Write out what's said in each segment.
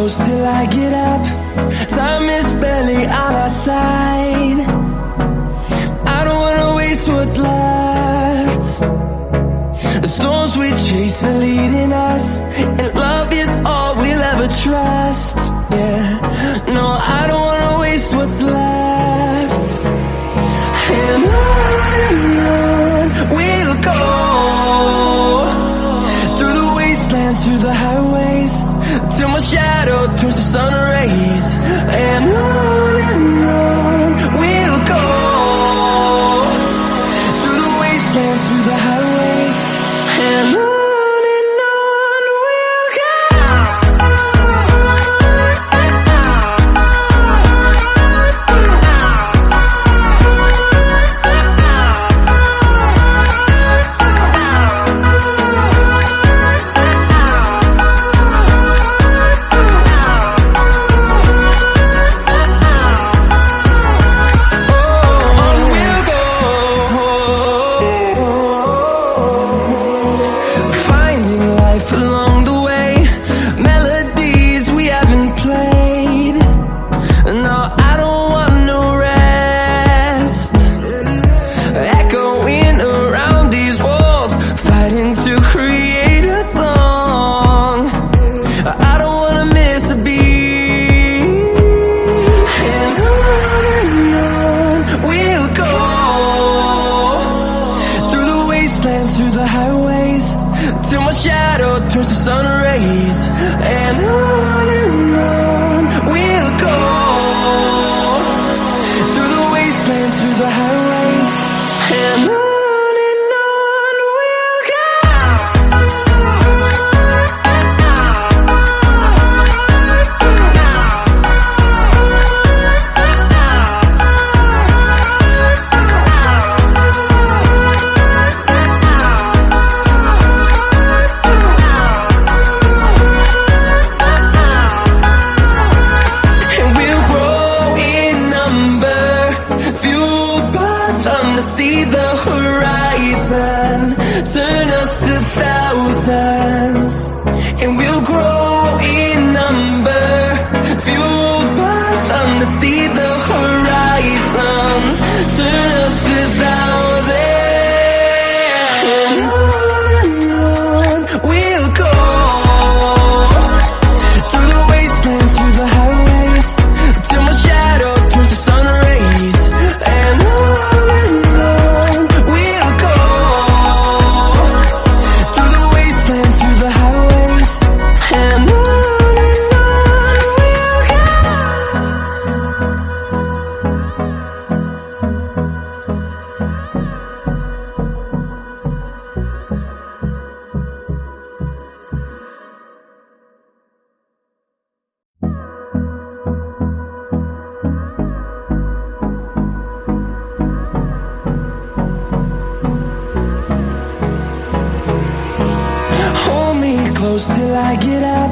close till I get up. Time is barely on our side. I don't wanna waste what's left. The storms we chase are leading us, and love is all we'll ever trust. Yeah, no, I don't wanna waste what's left. And on we'll go, through the wastelands, through the highways, till my shadow turns to sun rays. And on we'll go, through the wastelands, through the highways, and on we'll go. Through the highways, till my shadow turns to sun rays. And on we'll go, through the wastelands, through the highways, and on we'll go. See the horizon, turn us to thousands, and we'll grow in number, fueled by them to see the horizon, turn us to thousands, and on we'll go, through the wastelands, through the highways, till my shadow turns to sun rays. And on close till I get up.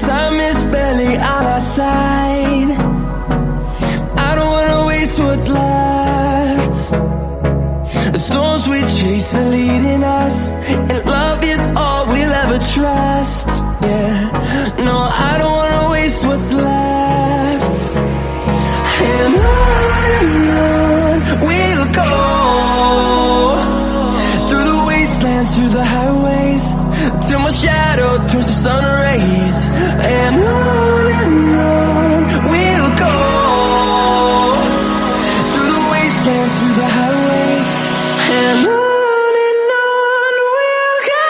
Time is barely on our side. I don't wanna waste what's left. The storms we chase are leading us, and love is all we'll ever trust. Yeah, no, I don't wanna waste what's left. And on we'll go, through the wastelands, through the highways, till my shadow turns to sun rays. And on we'll go, through the wastelands, through the highways, and on we'll go.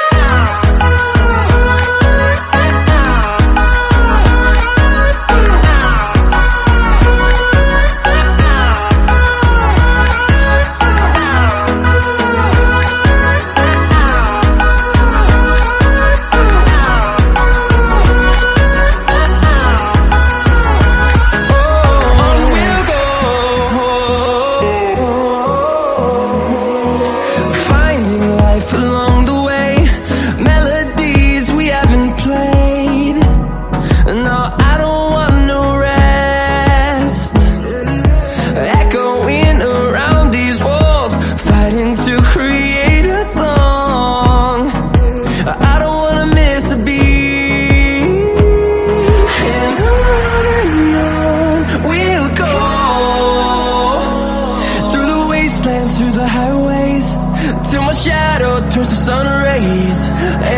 till my shadow turns to sun rays.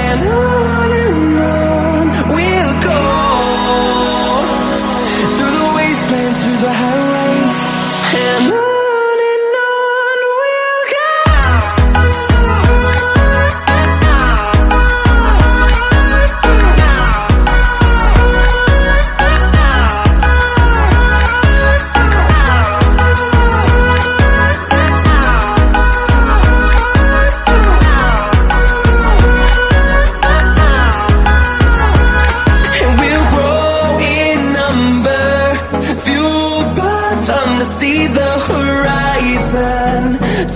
And on we'll go, through the wastelands, through the highways. And on we'll go. See the horizon,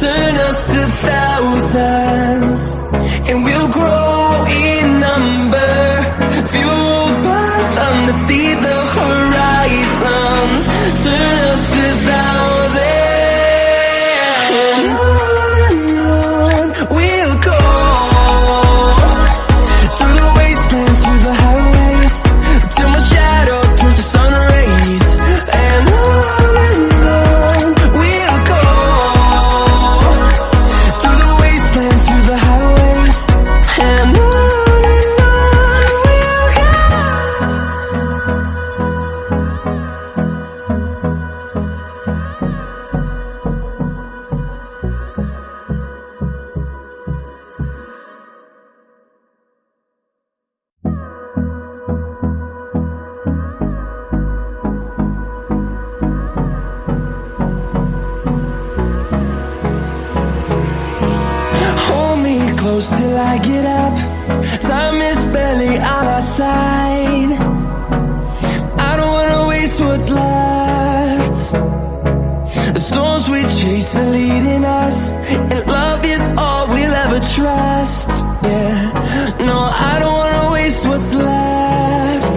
turn us to thousands, and we'll grow in number, fueled by them to see the horizon, turn us to thousands, and on we'll go, through the wastelands, through the highways, till my shadow turns to sun rays. And close till I get up, time is barely on our side. I don't wanna waste what's left. The storms we chase are leading us, and love is all we'll ever trust. Yeah, no, I don't wanna waste what's left.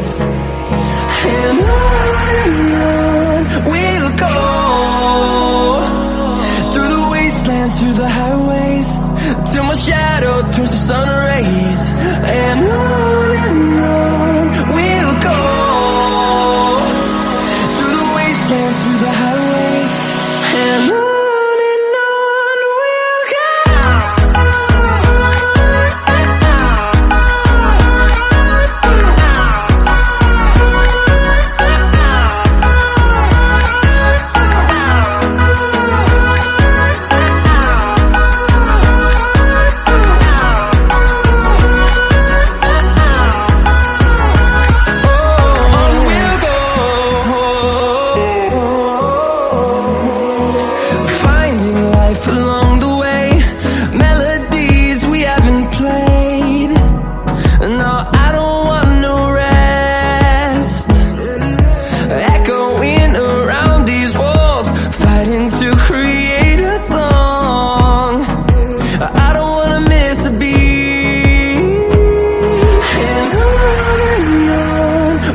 And on we'll go, through the wastelands, through the highways, till my shadow turns to sun rays. And on we'll go, through the wastelands, through the highways. And on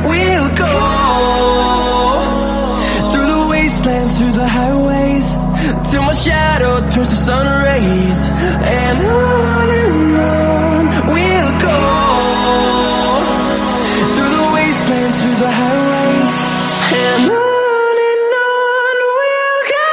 we'll go. Through the highways, till my shadow turns to sun rays. And on we'll go, through the wastelands, through the highways. And on we'll go.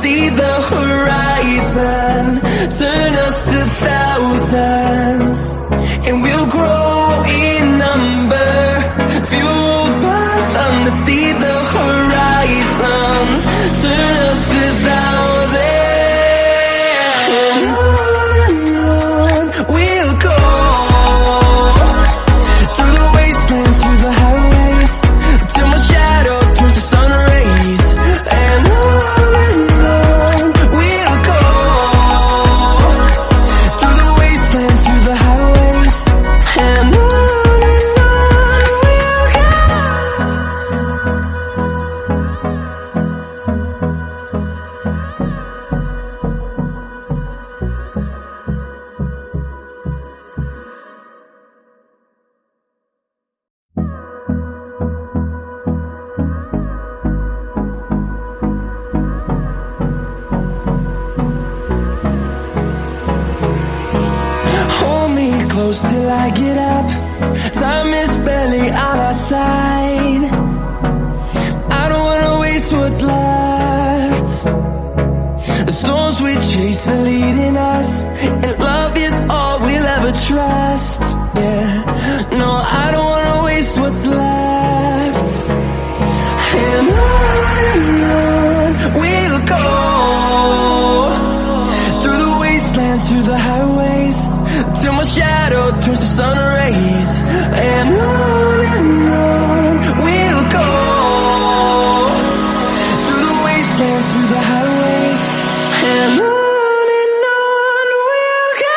See the horizon, turn us to thousands, and we'll grow in number, fueled by them to see the horizon, turn us to thousands, and on we'll go, through the wastelands, through the highways, till my shadow turns to sun rays. And we'll go, through the wastelands, through the highways. close till I get up. Time is barely on our side. I don't wanna waste what's left. The storms we chase are leading us, and love is all we'll ever trust. Yeah, no, I don't wanna waste what's left. And on we'll go, through the wastelands, through the highways, till my shadow turns to sun rays. And on we'll go, through the wastelands, through the highways, and on we'll go.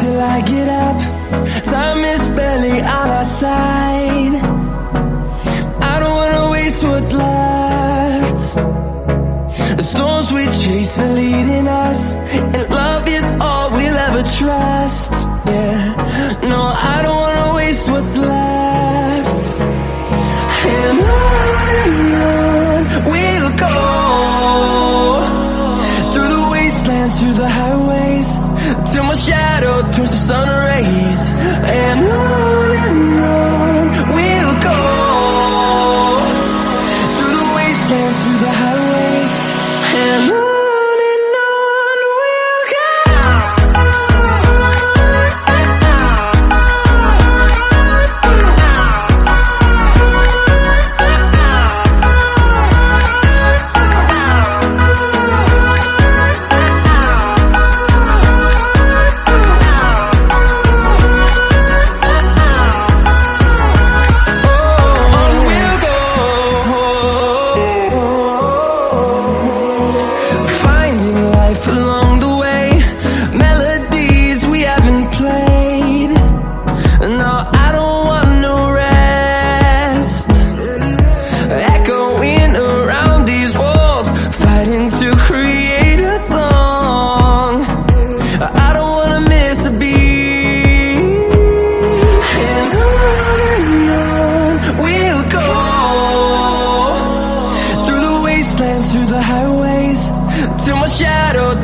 Till I get up, time is barely on our side. I don't wanna waste what's left. The storms we chase are leading us, and love is all we'll ever trust. Yeah, no, I don't wanna waste what's left. And on we'll go, through the wastelands, through the highways, till my shadow turns to sun rays. And on we'll go, through the wastelands, through the highways, and on we'll go.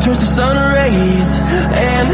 turns to sun rays, and